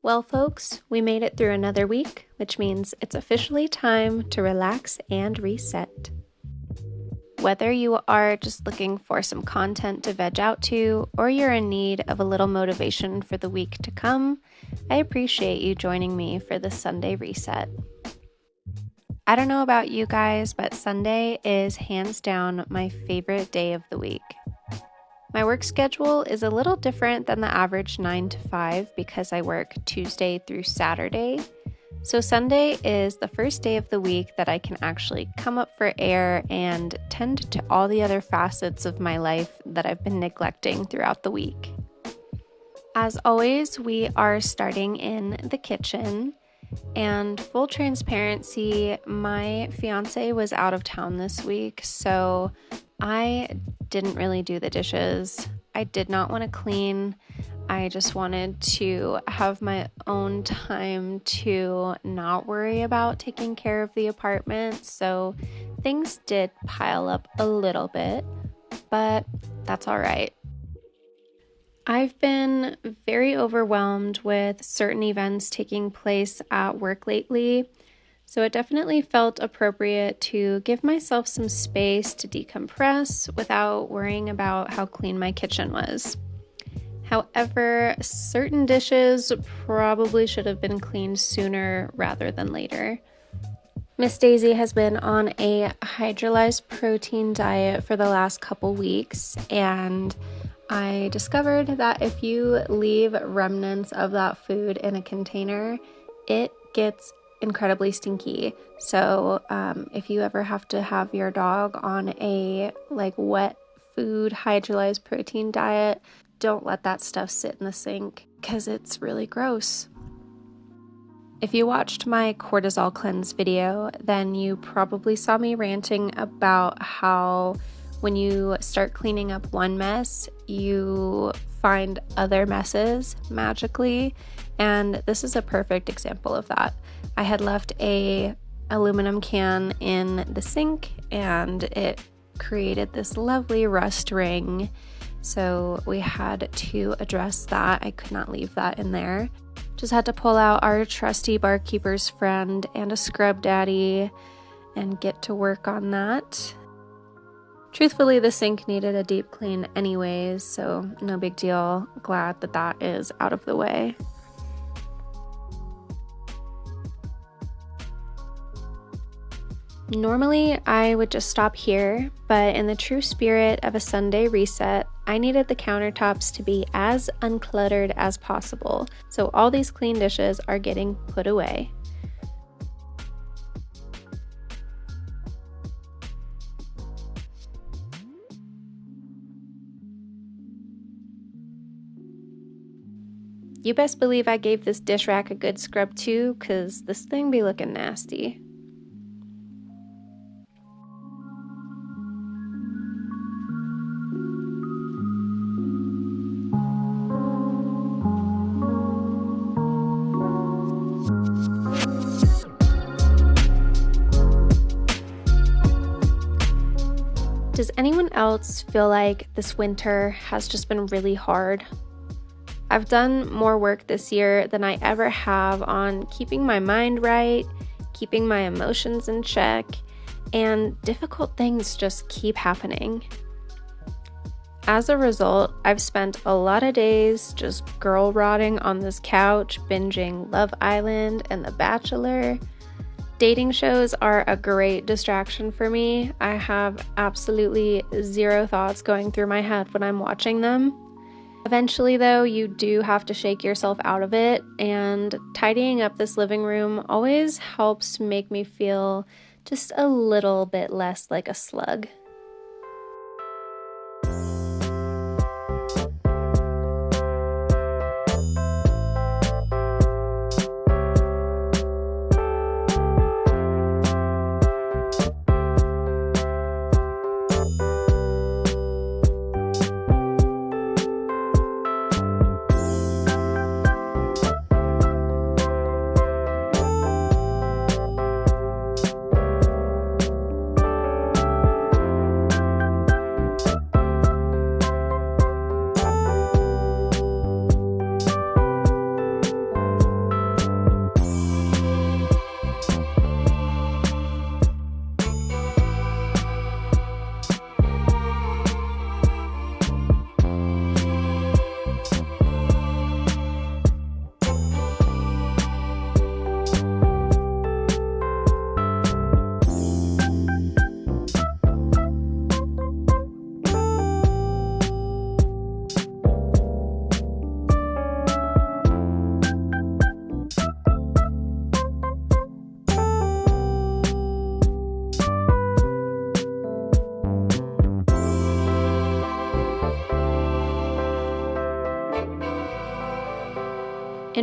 Well, folks, we made it through another week, which means it's officially time to relax and reset. Whether you are just looking for some content to veg out to, or you're in need of a little motivation for the week to come, I appreciate you joining me for this Sunday reset. I don't know about you guys, but Sunday is hands down my favorite day of the week. My work schedule is a little different than the average 9 to 5 because I work Tuesday through Saturday. So Sunday is the first day of the week that I can actually come up for air and tend to all the other facets of my life that I've been neglecting throughout the week. As always, we are starting in the kitchen. And full transparency, my fiance was out of town this week, so I didn't really do the dishes. I did not want to clean. I just wanted to have my own time to not worry about taking care of the apartment. So things did pile up a little bit, but that's all right. I've been very overwhelmed with certain events taking place at work lately, so it definitely felt appropriate to give myself some space to decompress without worrying about how clean my kitchen was. However, certain dishes probably should have been cleaned sooner rather than later. Miss Daisy has been on a hydrolyzed protein diet for the last couple weeks, and I discovered that if you leave remnants of that food in a container, it gets incredibly stinky. So if you ever have to have your dog on a wet food hydrolyzed protein diet, don't let that stuff sit in the sink because it's really gross. If you watched my cortisol cleanse video, then you probably saw me ranting about how when you start cleaning up one mess, you find other messes magically, and this is a perfect example of that. I had left a aluminum can in the sink, and it created this lovely rust ring, so we had to address that. I could not leave that in there. Just had to pull out our trusty barkeeper's friend and a scrub daddy and get to work on that. Truthfully, the sink needed a deep clean anyways, so no big deal. Glad that that is out of the way. Normally, I would just stop here, but in the true spirit of a Sunday reset, I needed the countertops to be as uncluttered as possible, so all these clean dishes are getting put away. You best believe I gave this dish rack a good scrub too, cause this thing be looking nasty. Does anyone else feel like this winter has just been really hard? I've done more work this year than I ever have on keeping my mind right, keeping my emotions in check, and difficult things just keep happening. As a result, I've spent a lot of days just girl rotting on this couch, binging Love Island and The Bachelor. Dating shows are a great distraction for me. I have absolutely zero thoughts going through my head when I'm watching them. Eventually, though, you do have to shake yourself out of it, and tidying up this living room always helps make me feel just a little bit less like a slug.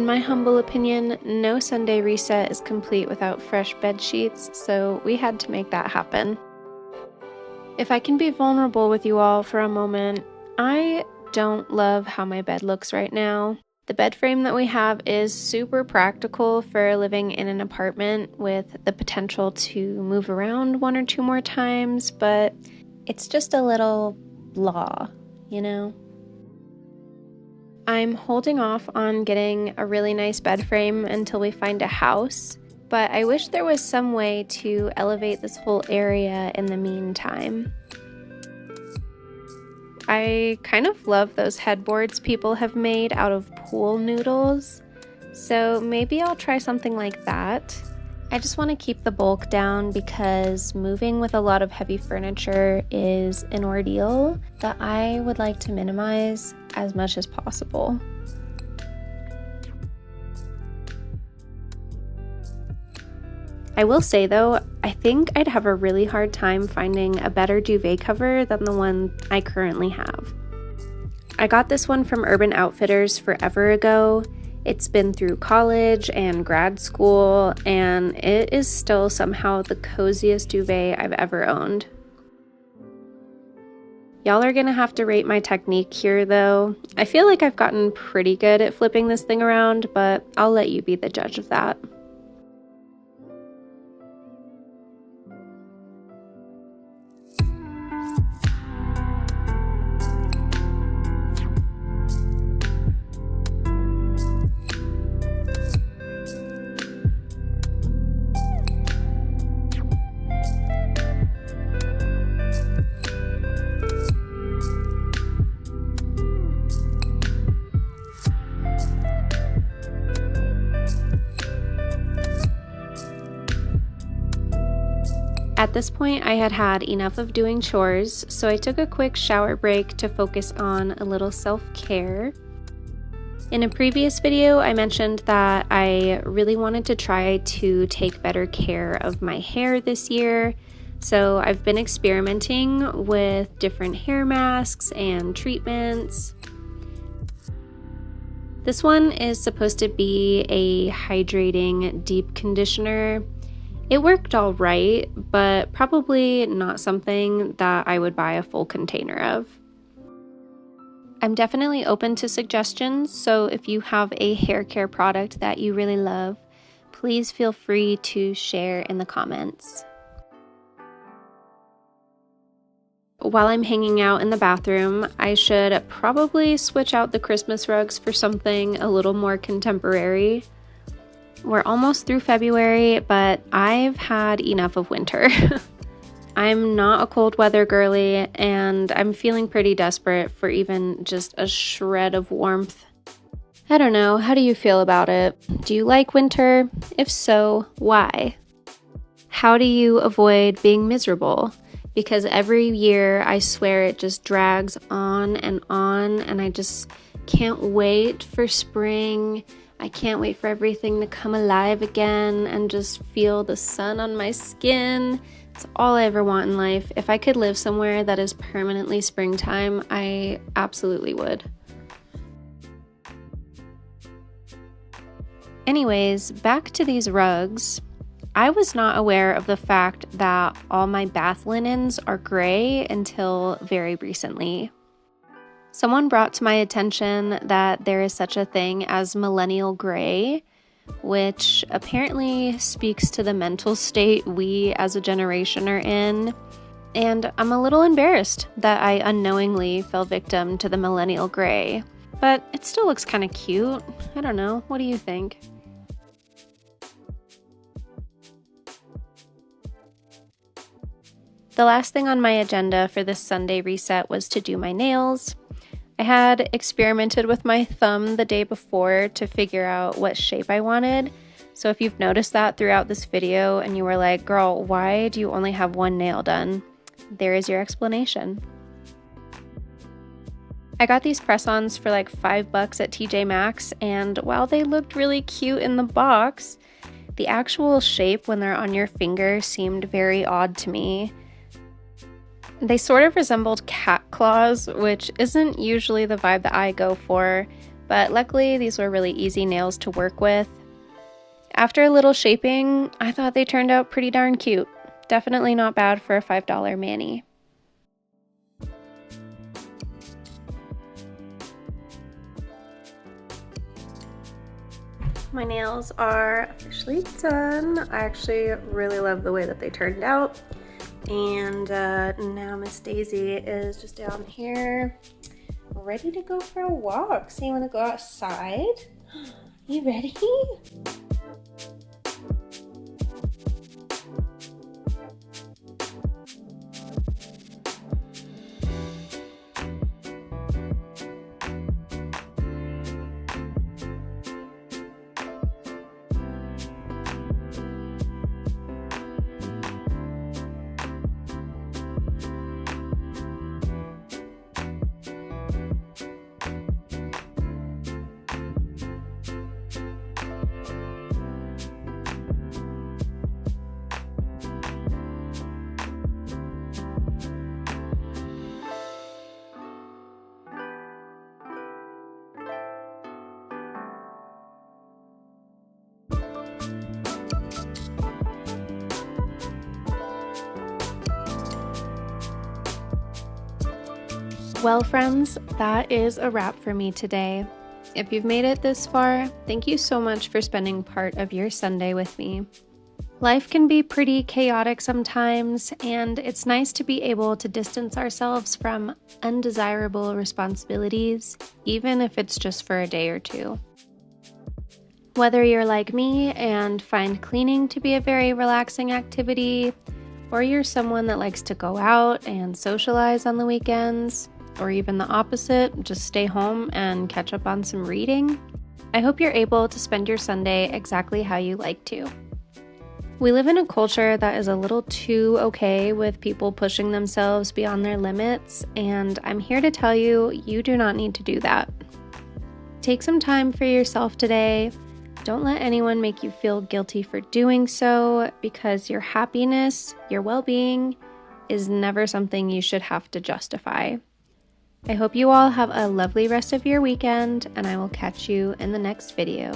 In my humble opinion, no Sunday reset is complete without fresh bed sheets, so we had to make that happen. If I can be vulnerable with you all for a moment, I don't love how my bed looks right now. The bed frame that we have is super practical for living in an apartment with the potential to move around 1 or 2 more times, but it's just a little blah, you know? I'm holding off on getting a really nice bed frame until we find a house, but I wish there was some way to elevate this whole area in the meantime. I kind of love those headboards people have made out of pool noodles, so maybe I'll try something like that. I just want to keep the bulk down because moving with a lot of heavy furniture is an ordeal that I would like to minimize as much as possible. I will say though, I think I'd have a really hard time finding a better duvet cover than the one I currently have. I got this one from Urban Outfitters forever ago. It's been through college and grad school, and it is still somehow the coziest duvet I've ever owned. Y'all are gonna have to rate my technique here though. I feel like I've gotten pretty good at flipping this thing around, but I'll let you be the judge of that. At this point, I had had enough of doing chores, so I took a quick shower break to focus on a little self-care. In a previous video, I mentioned that I really wanted to try to take better care of my hair this year, so I've been experimenting with different hair masks and treatments. This one is supposed to be a hydrating deep conditioner. It worked all right, but probably not something that I would buy a full container of. I'm definitely open to suggestions, so if you have a hair care product that you really love, please feel free to share in the comments. While I'm hanging out in the bathroom, I should probably switch out the Christmas rugs for something a little more contemporary. We're almost through February, but I've had enough of winter. I'm not a cold weather girly, and I'm feeling pretty desperate for even just a shred of warmth. I don't know, how do you feel about it? Do you like winter? If so, why? How do you avoid being miserable? Because every year I swear it just drags on, and I just can't wait for spring. I can't wait for everything to come alive again and just feel the sun on my skin. It's all I ever want in life. If I could live somewhere that is permanently springtime, I absolutely would. Anyways, back to these rugs. I was not aware of the fact that all my bath linens are gray until very recently. Someone brought to my attention that there is such a thing as millennial gray, which apparently speaks to the mental state we as a generation are in. And I'm a little embarrassed that I unknowingly fell victim to the millennial gray. But it still looks kind of cute. I don't know. What do you think? The last thing on my agenda for this Sunday reset was to do my nails. I had experimented with my thumb the day before to figure out what shape I wanted. So if you've noticed that throughout this video and you were like, girl, why do you only have one nail done? There is your explanation. I got these press-ons for like $5 at TJ Maxx, and while they looked really cute in the box, the actual shape when they're on your finger seemed very odd to me. They sort of resembled cat claws, which isn't usually the vibe that I go for, but luckily these were really easy nails to work with. After a little shaping, I thought they turned out pretty darn cute. Definitely not bad for a $5 mani. My nails are officially done. I actually really love the way that they turned out. And now Miss Daisy is just down here ready to go for a walk. So you want to go outside? You ready? Well, friends, that is a wrap for me today. If you've made it this far, thank you so much for spending part of your Sunday with me. Life can be pretty chaotic sometimes, and it's nice to be able to distance ourselves from undesirable responsibilities, even if it's just for a day or two. Whether you're like me and find cleaning to be a very relaxing activity, or you're someone that likes to go out and socialize on the weekends, or even the opposite, just stay home and catch up on some reading, I hope you're able to spend your Sunday exactly how you like to. We live in a culture that is a little too okay with people pushing themselves beyond their limits, and I'm here to tell you, you do not need to do that. Take some time for yourself today. Don't let anyone make you feel guilty for doing so, because your happiness, your well-being, is never something you should have to justify. I hope you all have a lovely rest of your weekend, and I will catch you in the next video.